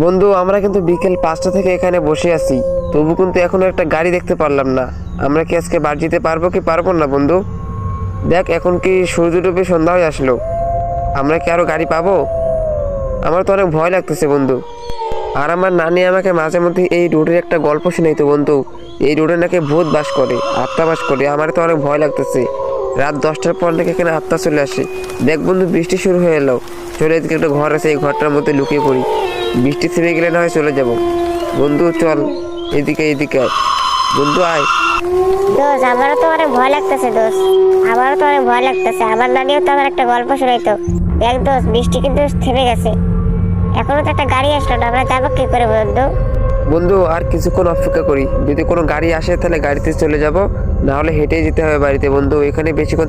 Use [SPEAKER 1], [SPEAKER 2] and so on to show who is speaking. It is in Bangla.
[SPEAKER 1] বন্ধু, আমরা কিন্তু বিকেল 5টা থেকে এখানে বসে আছি, তবু কিন্তু এখনো একটা গাড়ি দেখতে পারলাম না। আমরা কি আজকে বাড়ি যেতে পারবো কি পারবো না বন্ধু? দেখ, এখন কি সূর্য ডুবে সন্ধ্যা হয়ে আসলো, আমরা কি আরো গাড়ি পাবো? আমার তো অনেক ভয় লাগতেছে বন্ধু। আর আমার নানি আমাকে মাঝে মধ্যে এই রোডের একটা গল্প শোনাইতো বন্ধু। এই রোডে নাকি ভূত বাস করে, আত্মা বাস করে। আমার তো অনেক ভয় লাগতেছে। রাত 10টার পর নাকি এখানে আত্মা চলে আসে। দেখ বন্ধু, বৃষ্টি শুরু হয়ে এলো। চলে এদিকে একটা ঘর আছে, এই ঘরটার মধ্যে লুকিয়ে পড়ি। বৃষ্টি থেমে গেলে না হয় চলে যাব। বন্ধু চল, এদিকে এদিকে আয়। বন্ধু আয়।
[SPEAKER 2] দোস্ত, আমারও তো অনেক ভয় লাগতেছে দোস্ত, আমারও তো অনেক ভয় লাগতেছে। আমার নানিও তো আমার একটা গল্প শোনাইতো। দেখ দোস্ত, বৃষ্টি কিন্তু থেমে গেছে, এখনো তো একটা গাড়ি আসলো না, আমরা যাবো কি করে বন্ধু?
[SPEAKER 1] বন্ধু আর কিছুক্ষণ অপেক্ষা করি, যদি কোনো গাড়ি আসে তাহলে গাড়িতে চলে যাব, না হলে হেঁটেই যেতে হবে বাড়িতে বন্ধু। এখানে বেশিক্ষণ